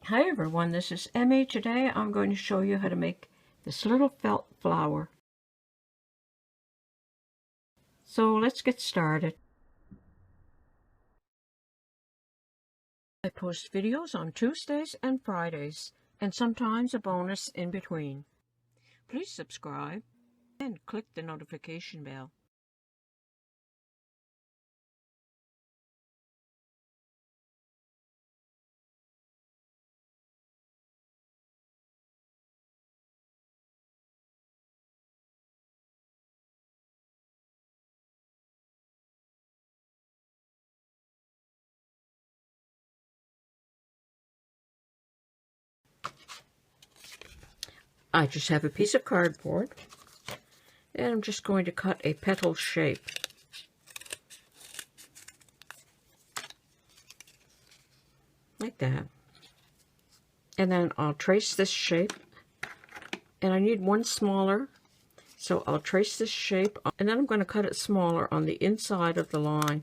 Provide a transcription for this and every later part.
Hi everyone, this is Emmy. Today I'm going to show you how to make this little felt flower. So let's get started. I post videos on Tuesdays and Fridays, and sometimes a bonus in between. Please subscribe and click the notification bell. I just have a piece of cardboard, and I'm just going to cut a petal shape. Like that. And then I'll trace this shape, and I need one smaller, so I'll trace this shape, and then I'm going to cut it smaller on the inside of the line.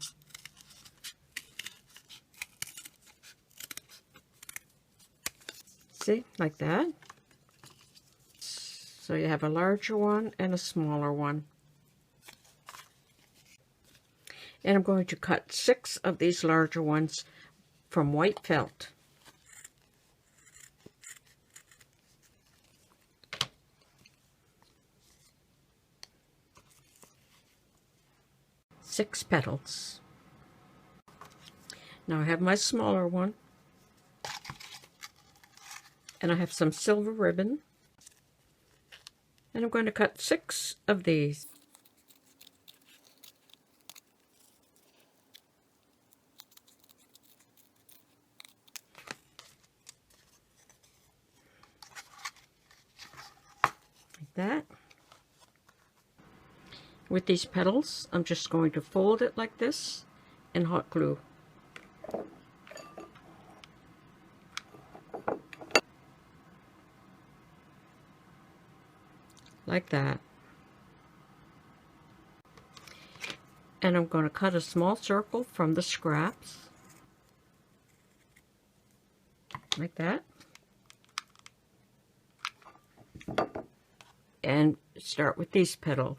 See, like that. So you have a larger one and a smaller one. And I'm going to cut 6 of these larger ones from white felt. Six petals. Now I have my smaller one, and I have some silver ribbon, and I'm going to cut 6 of these. Like that. With these petals, I'm just going to fold it like this and hot glue. Like that. And I'm going to cut a small circle from the scraps. Like that. And start with these petals.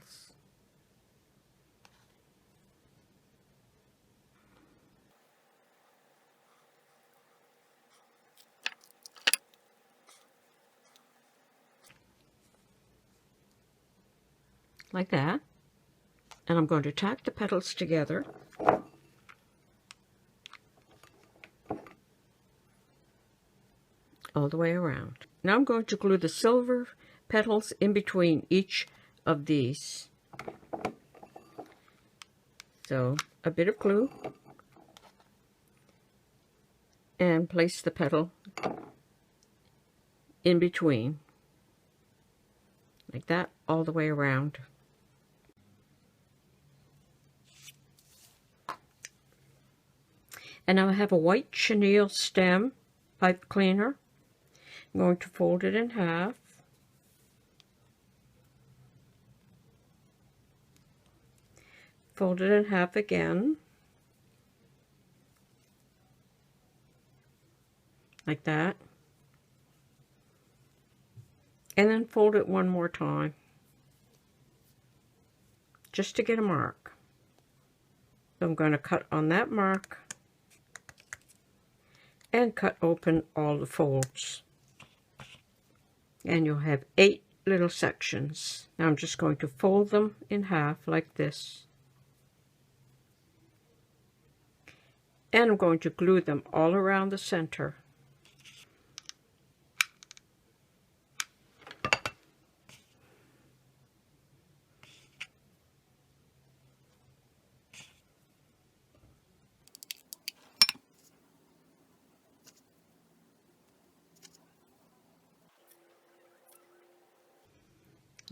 Like that. And I'm going to tack the petals together. All the way around. Now I'm going to glue the silver petals in between each of these. So a bit of glue, and place the petal in between, like that, all the way around. And now I have a white chenille stem pipe cleaner. I'm going to fold it in half. Fold it in half again. Like that. And then fold it one more time. Just to get a mark. So I'm going to cut on that mark and cut open all the folds. And you'll have 8 little sections. Now I'm just going to fold them in half like this. And I'm going to glue them all around the center.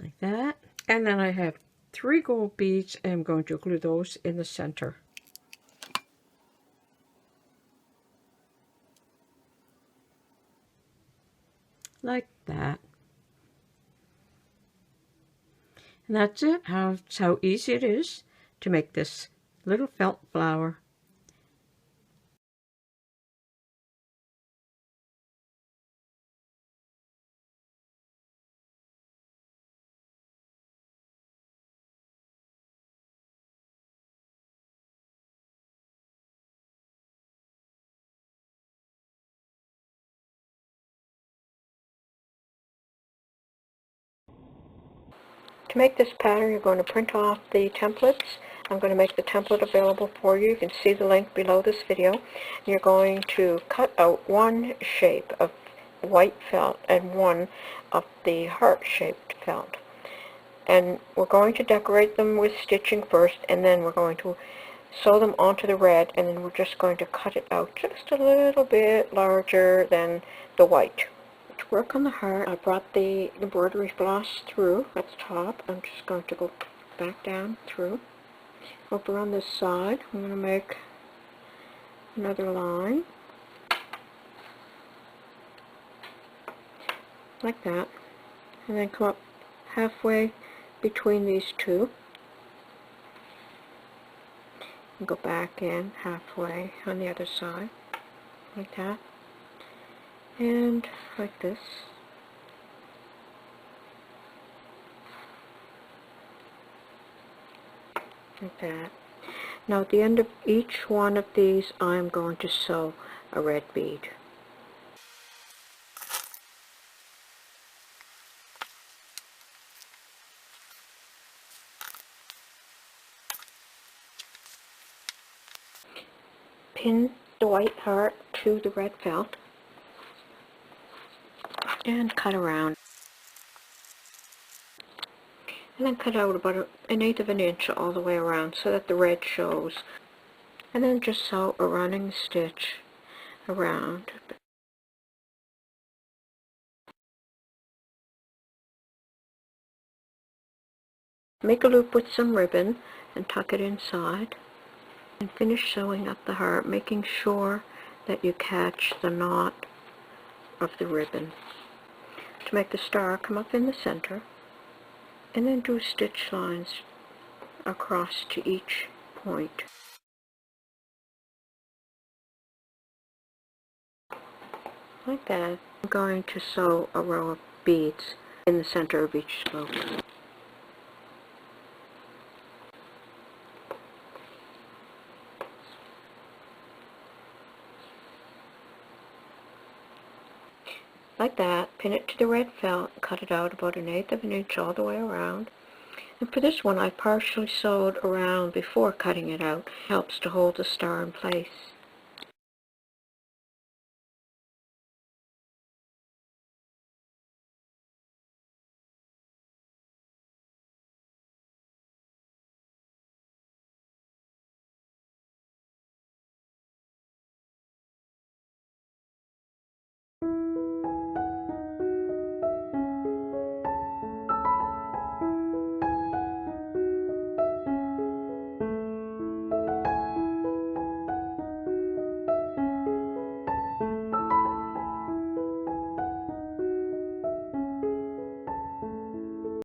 Like that. And then I have 3 gold beads, and I'm going to glue those in the center. Like that. And that's it. That's how easy it is to make this little felt flower. To make this pattern, you're going to print off the templates. I'm going to make the template available for you. You can see the link below this video. You're going to cut out one shape of white felt and one of the heart-shaped felt. And we're going to decorate them with stitching first, and then we're going to sew them onto the red, and then we're just going to cut it out just a little bit larger than the white. To work on the heart, I brought the embroidery floss through at the top. I'm just going to go back down through. Over on this side, I'm going to make another line like that, and then come up halfway between these two and go back in halfway on the other side like that, and like this. Like that. Now at the end of each one of these, I'm going to sew a red bead. Pin the white heart to the red felt and cut around. And then cut out about 1/8 of an inch all the way around so that the red shows. And then just sew a running stitch around. Make a loop with some ribbon and tuck it inside. And finish sewing up the heart, making sure that you catch the knot of the ribbon. To make the star come up in the center, and then do stitch lines across to each point. Like that. I'm going to sew a row of beads in the center of each spoke. Like that. Pin it to the red felt, cut it out about 1/8 of an inch all the way around. And for this one, I partially sewed around before cutting it out. It helps to hold the star in place.